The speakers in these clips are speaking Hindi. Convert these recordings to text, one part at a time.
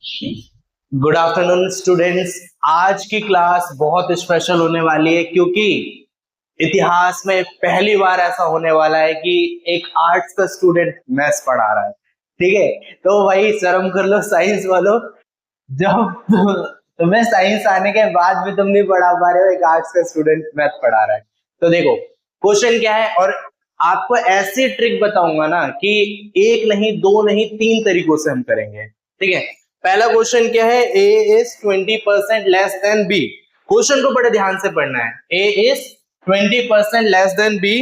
Good afternoon students. आज की क्लास बहुत स्पेशल होने वाली है क्योंकि इतिहास में पहली बार ऐसा होने वाला है कि एक आर्ट्स का स्टूडेंट मैथ्स पढ़ा रहा है। ठीक है, तो भाई शर्म कर लो साइंस वालों। जब तुम्हें साइंस आने के बाद भी तुम नहीं पढ़ा पा रहे हो, एक आर्ट्स का स्टूडेंट मैथ पढ़ा रहा है। तो देखो क्वेश्चन क्या है, और आपको ऐसी ट्रिक बताऊंगा ना कि एक नहीं, दो नहीं, तीन तरीकों से हम करेंगे। ठीक है, पहला क्वेश्चन क्या है, A is 20% less than B. Question को बड़े ध्यान से पढ़ना है। A is 20% less than B,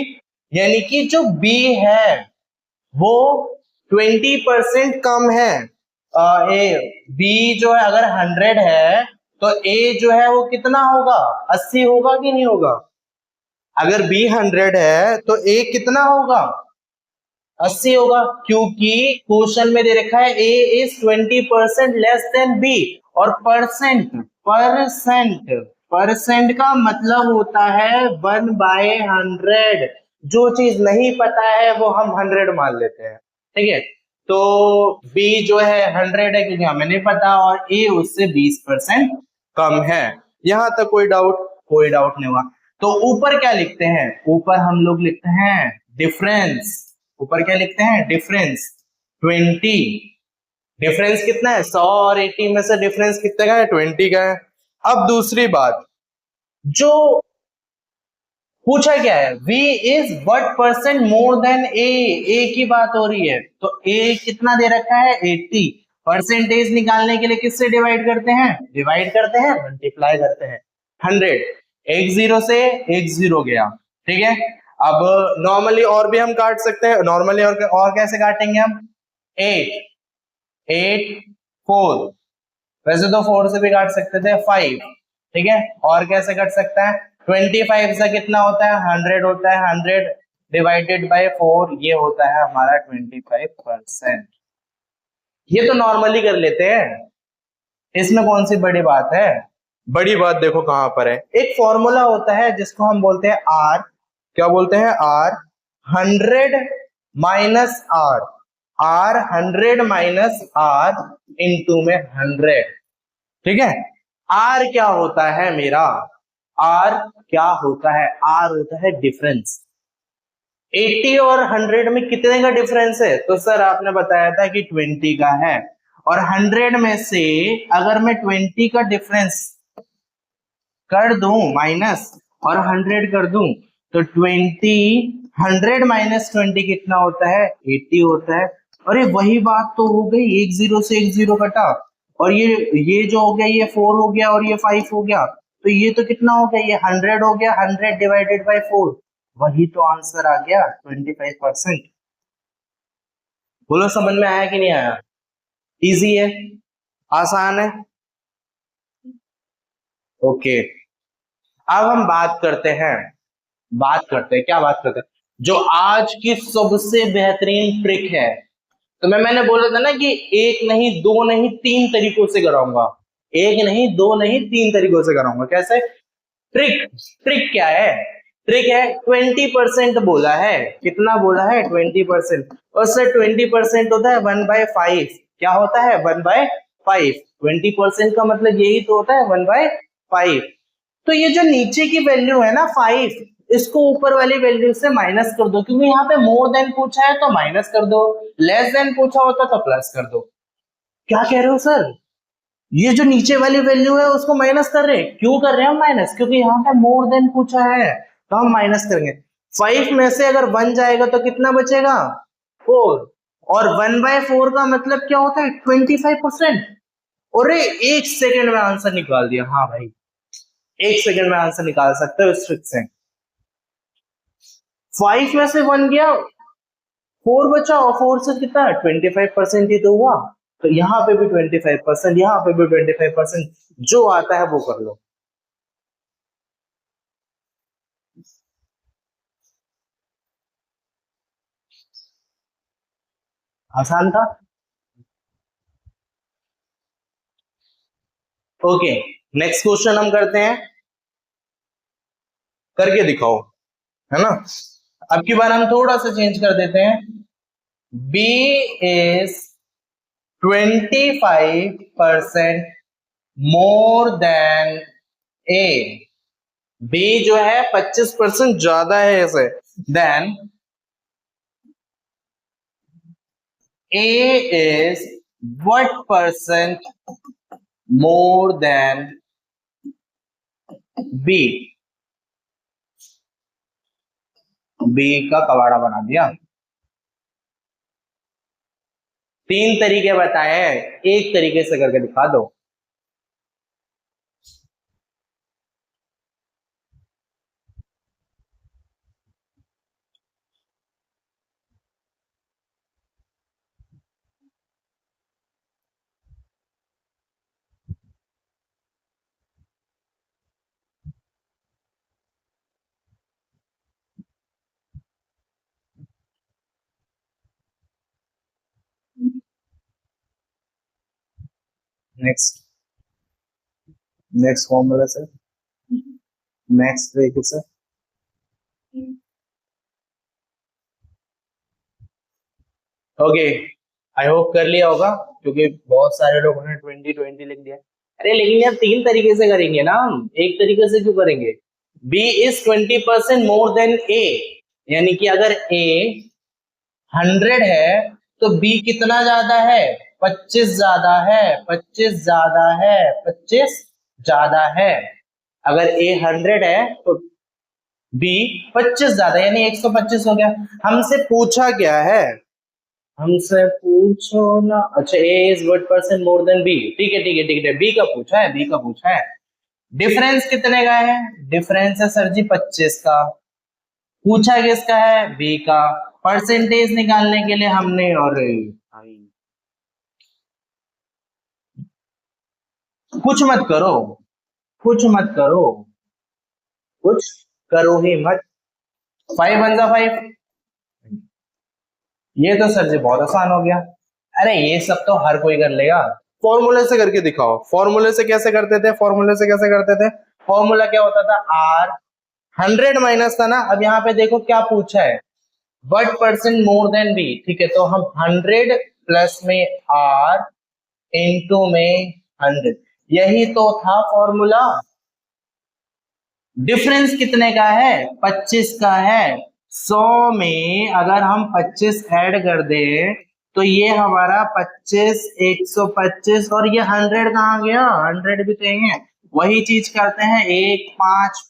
यानी कि जो बी है वो 20% कम है। ए बी जो है अगर 100 है तो ए जो है वो कितना होगा, 80 होगा कि नहीं होगा। अगर बी 100 है तो ए कितना होगा, 80 होगा, क्योंकि क्वेश्चन में दे रखा है A is 20% less than B. और परसेंट परसेंट परसेंट का मतलब होता है 1/100। जो चीज नहीं पता है वो हम 100 मान लेते हैं। ठीक है, तो बी जो है 100 है क्योंकि हमें नहीं पता, और ए उससे 20% कम है। यहां तक कोई डाउट? कोई डाउट नहीं हुआ। तो ऊपर क्या लिखते हैं, ऊपर हम लोग लिखते हैं डिफरेंस। ऊपर क्या लिखते हैं, डिफरेंस 20। डिफरेंस कितना है, 100 और 80 में से डिफरेंस कितने का है, 20 का है। अब दूसरी बात, जो पूछा क्या है, v is what percent more than A की बात हो रही है। तो a कितना दे रखा है, 80। परसेंटेज निकालने के लिए किससे डिवाइड करते हैं, डिवाइड करते हैं, मल्टीप्लाई करते हैं। 100, एक जीरो से एक जीरो गया। ठीक है, अब नॉर्मली और भी हम काट सकते हैं। नॉर्मली और कैसे काटेंगे हम, 8 8 4, वैसे तो 4 से भी काट सकते थे, 5। ठीक है, और कैसे कट सकता है, 25 से कितना होता है, 100 होता है। 100 डिवाइडेड बाय 4, ये होता है हमारा 25%। ये तो नॉर्मली कर लेते हैं, इसमें कौन सी बड़ी बात है। बड़ी बात देखो कहां पर है, एक फॉर्मूला होता है जिसको हम बोलते हैं आर। क्या बोलते हैं, R. 100 minus R, R 100 minus R into में 100। ठीक है, आर क्या होता है मेरा, आर क्या होता है, आर होता है डिफरेंस। 80 और 100 में कितने का डिफरेंस है, तो सर आपने बताया था कि 20 का है। और 100 में से अगर मैं 20 का डिफरेंस कर दूं माइनस, और 100 कर दूं, तो 20, 100 माइनस 20 कितना होता है, 80 होता है। अरे वही बात तो हो गई, एक जीरो से एक जीरो कटा, और ये जो हो गया, ये 4 हो गया और ये 5 हो गया, तो ये तो कितना हो गया, ये 100 हो गया, 100 डिवाइडेड बाय 4। वही तो आंसर आ गया, 25%। बोलो समझ में आया कि नहीं आया, इजी है, आसान है। ओके, अब हम बात करते हैं, क्या बात करते हैं, जो आज की सबसे बेहतरीन ट्रिक है। तो मैंने बोला था ना कि एक नहीं, दो नहीं, तीन तरीकों से कराऊंगा। एक नहीं, दो नहीं, तीन तरीकों से कराऊंगा। कैसे, ट्रिक। ट्रिक क्या है, ट्रिक है 20% बोला है। कितना बोला है, 20%। और सर 20% होता है 1/5। क्या होता है, 1/5। 20% का मतलब यही तो होता है, 1/5। तो ये जो नीचे की वैल्यू है ना 5, इसको ऊपर वाली वैल्यू से माइनस कर दो, क्योंकि यहाँ पे मोर देन पूछा है तो माइनस कर दो, लेस देन पूछा होता तो प्लस कर दो। क्या कह रहे हो सर, ये जो नीचे वाली वैल्यू है उसको माइनस कर रहे हैं, क्यों कर रहे हैं हम माइनस, क्योंकि यहाँ पे मोर देन पूछा है तो हम माइनस करेंगे। 5 में से अगर 1 जाएगा तो कितना बचेगा, 4। और 1/4 का मतलब क्या होता है, 25%। और एक सेकेंड में आंसर निकाल दिया। हाँ भाई, एक सेकेंड में आंसर निकाल सकते हो इस ट्रिक से। 5 में से 1 गया, 4 बचा, और 4 से कितना, 25% ही तो हुआ। तो यहां पे भी 25%, यहां पे भी 25%, जो आता है वो कर लो। आसान था। ओके, नेक्स्ट क्वेश्चन हम करते हैं, करके दिखाओ, है ना। अब की बार हम थोड़ा सा चेंज कर देते हैं। b is 25% more than A, B जो है 25% ज्यादा है ऐसे, than A is what percent more than B, B का कबाड़ा बना दिया। तीन तरीके बताए हैं, एक तरीके से करके दिखा दो। Next, next formula sir, next तरीके से। ओके, आई होप कर लिया होगा, क्योंकि बहुत सारे लोगों ने 20 लिख दिया। अरे लेकिन यार तीन तरीके से करेंगे ना हम, एक तरीके से क्यों करेंगे? बी इज 20% मोर देन ए, यानी कि अगर ए 100 है तो बी कितना ज्यादा है? 25 ज्यादा है, 25 ज्यादा है, 25 ज्यादा है। अगर ए 100 है तो बी 25 ज्यादा, यानी 125 हो गया। हमसे पूछा क्या है? हमसे पूछो ना, अच्छा A is what percent more than B, ठीक है ठीक है ठीक है, बी का पूछा है, बी का पूछा है। डिफरेंस कितने का है? डिफरेंस है सर जी 25 का। पूछा किसका है? बी का। परसेंटेज निकालने के लिए हमने, और कुछ मत करो, कुछ मत करो, कुछ करो ही मत। 5 वन जा 5, ये तो सर जी बहुत आसान हो गया। अरे ये सब तो हर कोई कर लेगा। फॉर्मूले से करके दिखाओ। फॉर्मूले से कैसे करते थे? फॉर्मूले से कैसे करते थे? फॉर्मूला क्या होता था? आर 100 माइनस था ना। अब यहाँ पे देखो क्या पूछा है, what percent more than B, ठीक है, तो हम 100 प्लस में आर इंटू में 100, यही तो था फॉर्मूला। डिफरेंस कितने का है? 25 का है। 100 में अगर हम 25 ऐड कर दें तो ये हमारा 25, 125, और ये 100 कहाँ गया? 100 भी तो यही है। वही चीज करते हैं, 1, 5,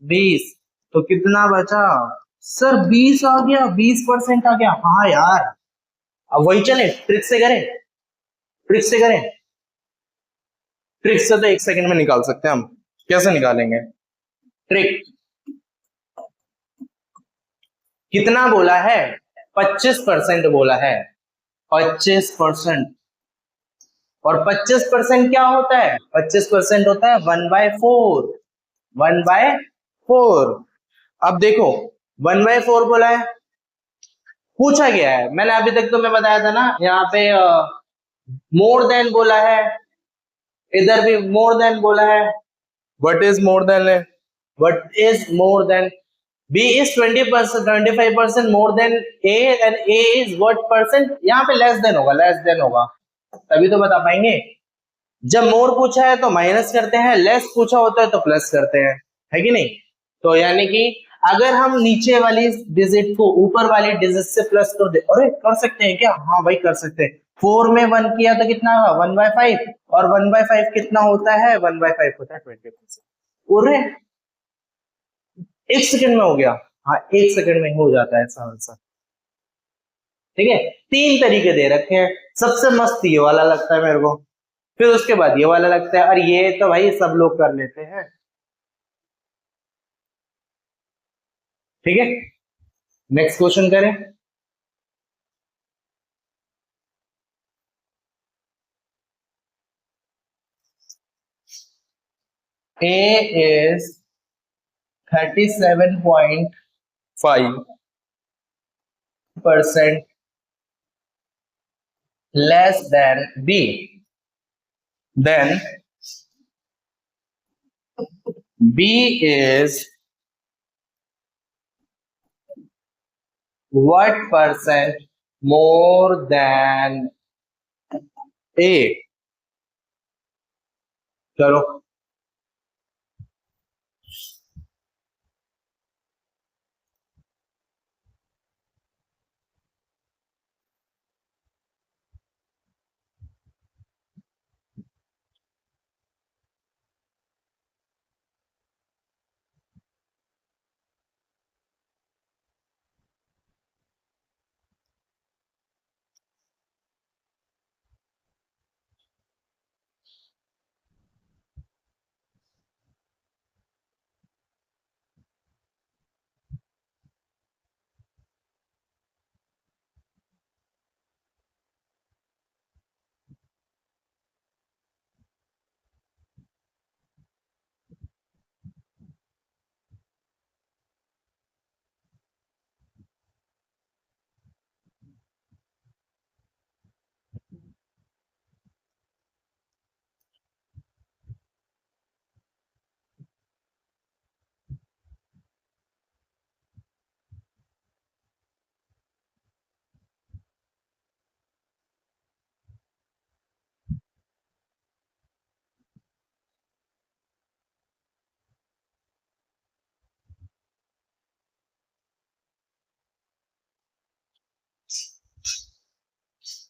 20, तो कितना बचा सर? 20 आ गया, 20% आ गया। हाँ यार, अब वही चले, ट्रिक से करें, ट्रिक से करें। ट्रिक से तो 1 सेकंड में निकाल सकते हैं हम। कैसे निकालेंगे ट्रिक? कितना बोला है? 25% बोला है, 25%। और 25% क्या होता है? 25% होता है 1/4, 1/4। अब देखो 1/4 बोला है, पूछा गया है। मैंने अभी तक तुम्हें बताया था ना, यहाँ पे मोर देन बोला है, इधर भी मोर देन बोला है। व्हाट इज मोर देन है? What is more than? B is 20%, 25% more than A, and A is what percent? यहाँ पे लेस देन होगा, लेस देन होगा, तभी तो बता पाएंगे। जब मोर पूछा है तो माइनस करते हैं, लेस पूछा होता है तो प्लस करते हैं, है कि नहीं? तो यानी कि अगर हम नीचे वाली डिजिट को ऊपर वाली डिजिट से प्लस कर दे, अरे कर सकते हैं क्या? हाँ भाई कर सकते हैं। 4 में 1 किया तो कितना होगा? 1/5, और 1/5 कितना होता है? 1/5 होता है 20%। अरे 1 सेकंड में हो गया। हाँ 1 सेकंड में हो जाता है ऐसा आंसर। ठीक है, तीन तरीके दे रखे हैं। सबसे मस्त ये वाला लगता है मेरे को, फिर उसके बाद ये वाला लगता है, और ये तो भाई सब लोग कर लेते हैं। ठीक है, नेक्स्ट क्वेश्चन करें। A is 37.5% less than B, then B is what percent more than ए। करो।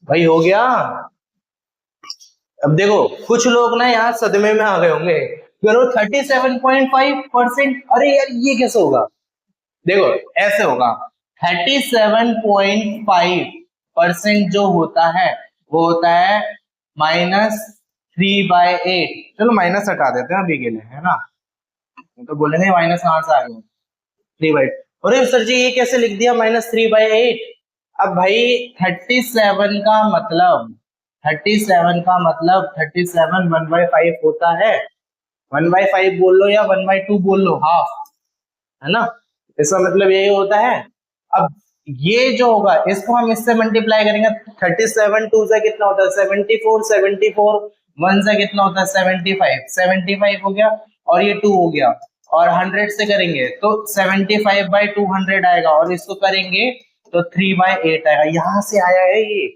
भाई हो गया। अब देखो कुछ लोग ना यहाँ सदमे में आ गए होंगे, करो 37.5%। अरे यार ये कैसे होगा? देखो ऐसे होगा, 37.5% जो होता है वो होता है -3/8। चलो माइनस हटा देते हैं अभी के लिए, है ना? तो बोलेंगे माइनस कहां से आ गया, 3/8। अरे सर जी ये कैसे लिख दिया -3/8? अब भाई 37 का मतलब 37 1/5 होता है। 1/5 बोल लो या 1/2 बोल लो, हाफ, है ना? इसका मतलब यही होता है। अब ये जो होगा इसको हम इससे मल्टीप्लाई करेंगे। 37 2 से कितना होता है 74, 74 1 से कितना होता है 75, 75 हो गया, और ये 2 हो गया, और 100 से करेंगे तो 75/200 आएगा, और इसको करेंगे तो 3/8 आएगा। यहां से आया है ये,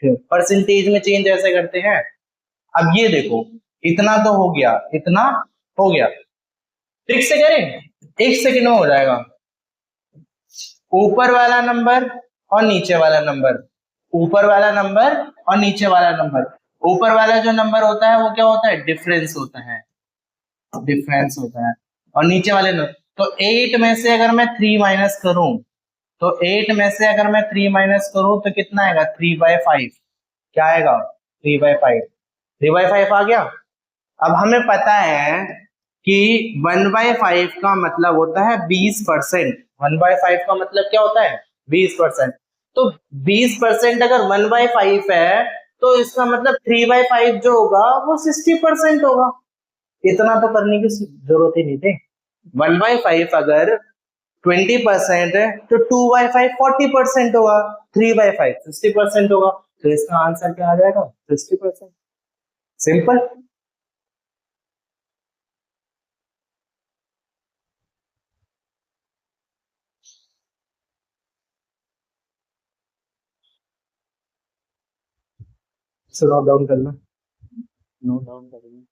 परसेंटेज में चेंज ऐसे करते हैं। अब ये देखो इतना तो हो गया, इतना हो गया, ट्रिक से करें 1 सेकंड में हो जाएगा। ऊपर वाला नंबर और नीचे वाला नंबर, ऊपर वाला नंबर और नीचे वाला नंबर। ऊपर वाला जो नंबर होता है वो क्या होता है, डिफरेंस होता है, डिफरेंस होता है। और नीचे वाले नंबर, तो 8 में से अगर मैं 3 माइनस करूं, तो 8 में से अगर मैं 3 माइनस करूं तो कितना आएगा 3/5। क्या आएगा 3/5, 3/5 आ गया। अब हमें पता है कि 1/5 का मतलब होता है 20%। 1/5 का मतलब क्या होता है 20%। तो 20% अगर 1/5 है तो इसका मतलब 3/5 जो होगा वो 60% होगा। इतना तो करने की जरूरत ही नहीं थी। 1/5 अगर 20% है तो 2/5 40% होगा, 3/5 60% होगा। तो इसका आंसर क्या आ जाएगा 60%। सिंपल। नोट डाउन करना, नोट डाउन करेंगे।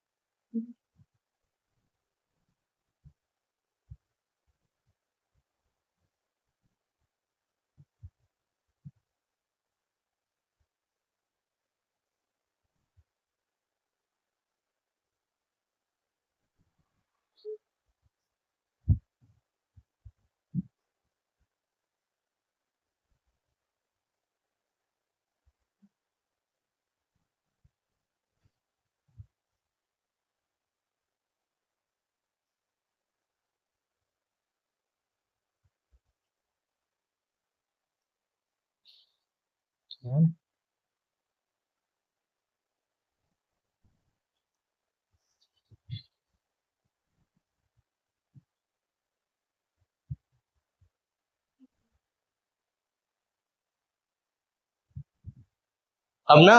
अब ना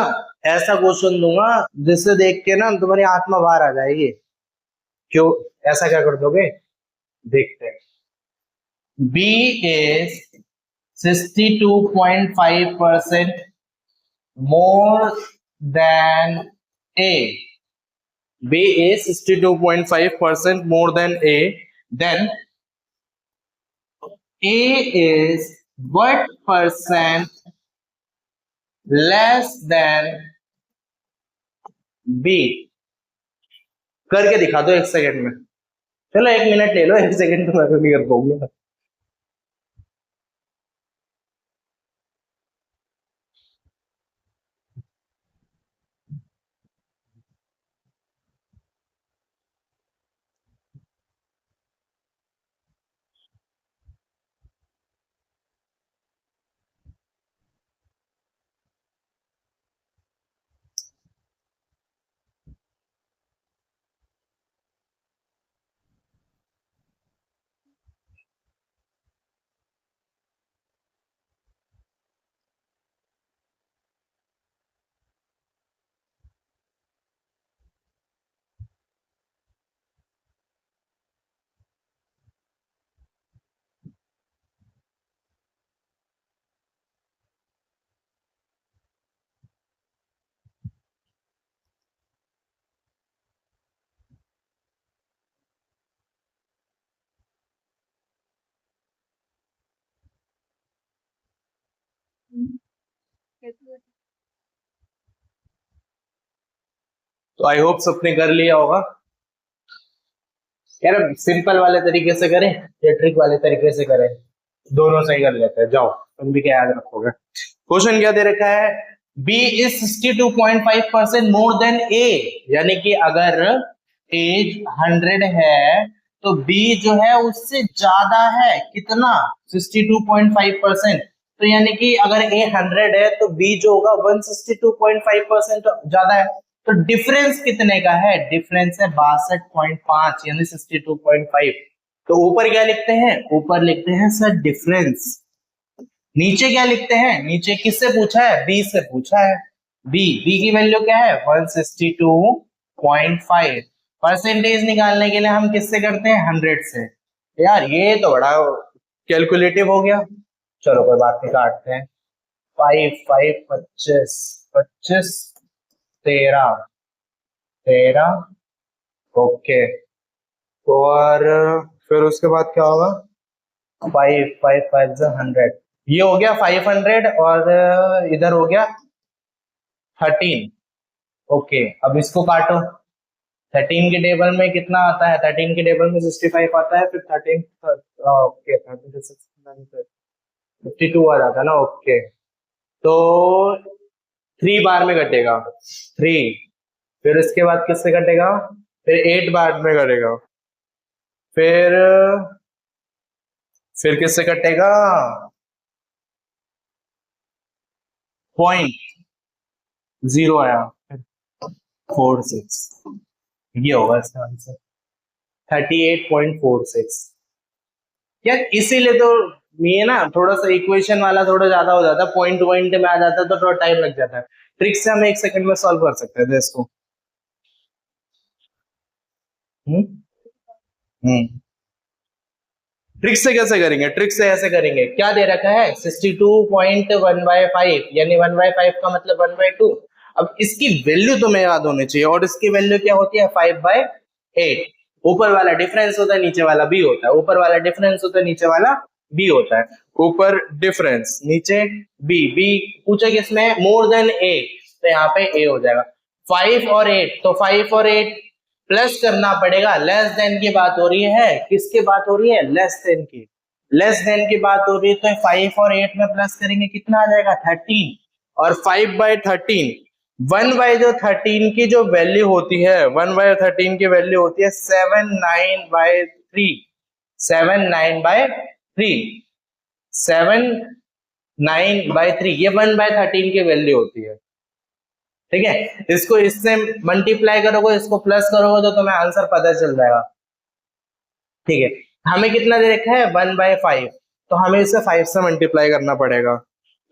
ऐसा क्वेश्चन दूंगा जिससे देख के ना तुम्हारी आत्मा बाहर आ जाएगी। क्यों ऐसा क्या कर दोगे, देखते हैं। B is 62.5% more than A. B is 62.5% more than A. Then A is what percent less than B? करके दिखा दो 1 सेकंड में। चलो 1 मिनट ले लो, 1 सेकंड तो मैं तो नहीं कर पाऊंगा। तो आई होप सबने कर लिया होगा। यार सिंपल वाले तरीके से करें या ट्रिक वाले तरीके से करें, दोनों सही कर लेते हैं। जाओ तुम भी क्या याद रखोगे। क्वेश्चन क्या दे रखा है? B is 62.5% more than A, यानी कि अगर एज 100 है तो B जो है उससे ज्यादा है। कितना? 62.5%। तो यानी कि अगर A 100 है तो B जो होगा 162.5% ज्यादा है। तो डिफरेंस कितने का है? डिफरेंस है 62.5 यानी 62.5। तो ऊपर क्या लिखते हैं? ऊपर लिखते हैं सर डिफरेंस। नीचे क्या लिखते हैं? नीचे किससे पूछा है? बी से पूछा है। बी की वैल्यू क्या है? 162.5। परसेंटेज निकालने के लिए हम किससे करते हैं? 100 से। यार ये तो बड़ा कैलकुलेटिव हो गया। चलो कोई बात नहीं, काटते हैं। 5 5 25 25 13 ओके। और फिर उसके बाद क्या होगा? 5 5 5 100, ये हो गया 500 और इधर हो गया 13। ओके अब इसको काटो। 13 के टेबल में कितना आता है? 13 के टेबल में 65 आता है, फिर 13 ओके 52 आ जाता है ना। ओके तो 3 बार में कटेगा 3, फिर इसके बाद किससे कटेगा? फिर 8 बार में कटेगा, फिर किससे कटेगा? 0.0 आया, 46। ये होगा इसका आंसर 38.46। यार इसीलिए तो ये ना थोड़ा सा इक्वेशन वाला थोड़ा ज्यादा हो जाता है, पॉइंट में आ जाता है तो थोड़ा टाइम लग जाता है। ट्रिक से हम 1 सेकंड में सॉल्व कर सकते हैं इसको। ट्रिक से कैसे करेंगे? ट्रिक से ऐसे करेंगे, क्या दे रखा है? 62.1/5 यानी 1/5 का मतलब 1/2। अब इसकी वैल्यू तुम्हें याद होनी चाहिए, और इसकी वैल्यू क्या होती है? 5/8। ऊपर वाला डिफरेंस होता है, नीचे वाला बी होता है। ऊपर वाला डिफरेंस होता है, नीचे वाला बी होता है। ऊपर डिफरेंस, नीचे बी। बी पूछे किसमें? मोर देन ए, तो यहाँ पे ए हो जाएगा। 5 और 8, तो 5 और 8 प्लस करना पड़ेगा। लेस देन की बात हो रही है, किसकी बात हो रही है? लेस देन की। लेस देन की बात हो रही है तो 5 और 8 में प्लस करेंगे, कितना आ जाएगा? 13। और 5/13, 1/13 की जो वैल्यू होती है, 1/13 की वैल्यू होती है 79/3। 79/3, 79/3, ये 1/13 की वैल्यू होती है। ठीक है, इसको इससे मल्टीप्लाई करोगे, इसको प्लस करोगे तो तुम्हें आंसर पता चल जाएगा। ठीक है, हमें कितना दे रखा है? 1/5, तो हमें इसे 5 से मल्टीप्लाई करना पड़ेगा।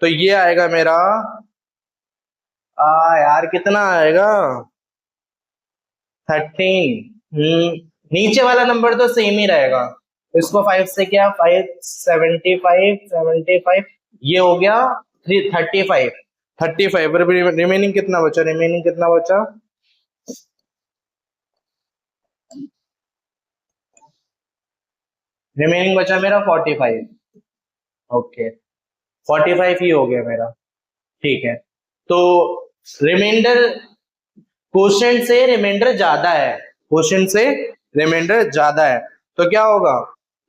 तो ये आएगा मेरा यार कितना आएगा? 13। नीचे वाला नंबर तो सेम ही रहेगा। इसको 5 से क्या? 5 75 75, ये हो गया 35। 35। रिमेनिंग कितना बचा? रिमेनिंग कितना बचा? रिमेनिंग बचा मेरा 45। ओके, 45 ही हो गया मेरा। ठीक है, तो रिमाइंडर क्वोशिएंट से रिमाइंडर ज्यादा है, क्वोशिएंट से रिमाइंडर ज्यादा है, तो क्या होगा?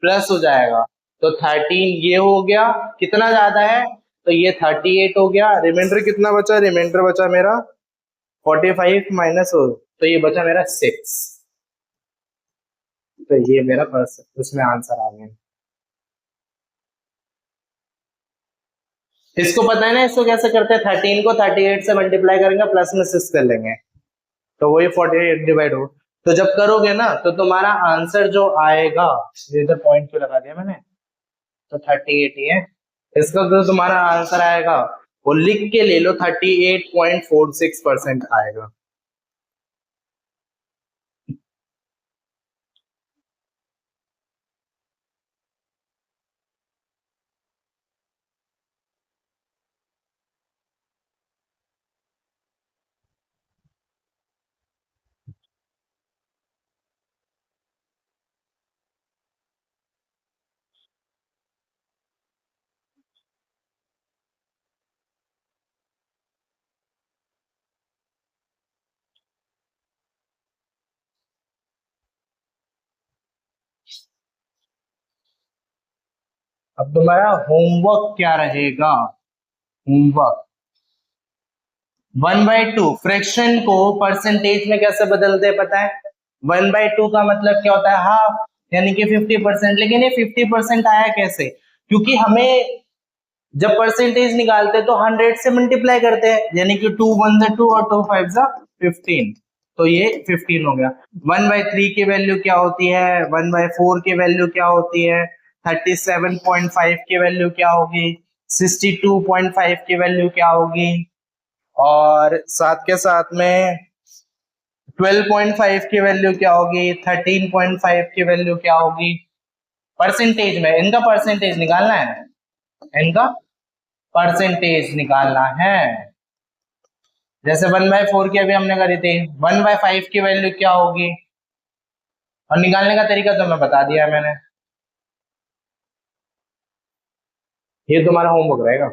प्लस हो जाएगा। तो 13 ये हो गया, कितना ज्यादा है? तो ये 38 हो गया। रिमाइंडर कितना बचा? रिमाइंडर बचा मेरा 45 माइनस हो, तो ये बचा मेरा 6। तो ये मेरा उसमें आंसर आ गया। इसको पता है ना, इसको कैसे करते हैं? 13 को 38 से मल्टीप्लाई करेंगे, प्लस में 6 कर लेंगे, तो वही 48 डिवाइड हो। तो जब करोगे ना तो तुम्हारा आंसर जो आएगा, इधर पॉइंट क्यों लगा दिया मैंने, तो 38 ही है इसका। जो तुम्हारा आंसर आएगा वो लिख के ले लो, 38.46% आएगा। अब तुम्हारा होमवर्क क्या रहेगा? होमवर्क 1/2 फ्रैक्शन को परसेंटेज में कैसे बदलते हैं पता है? 1/2 का मतलब क्या होता है? हाफ, यानी कि 50%। लेकिन ये 50% आया कैसे? क्योंकि हमें जब परसेंटेज निकालते हैं तो 100 से मल्टीप्लाई करते हैं, यानी कि 2 1 से 2 और 2 5 से 15, तो ये 15 हो गया। 1/3 की वैल्यू क्या होती है? 1/4 की वैल्यू क्या होती है? 37.5 की वैल्यू क्या होगी? 62.5 की वैल्यू क्या होगी? और साथ के साथ में 12.5 की वैल्यू क्या होगी? 13.5 की वैल्यू क्या होगी? परसेंटेज में इनका परसेंटेज निकालना है, इनका परसेंटेज निकालना है। जैसे 1/4 की अभी हमने करी थी, 1/5 की वैल्यू क्या होगी? और निकालने का तरीका तो मैं बता दिया मैंने। ये तुम्हारा होमवर्क रहेगा।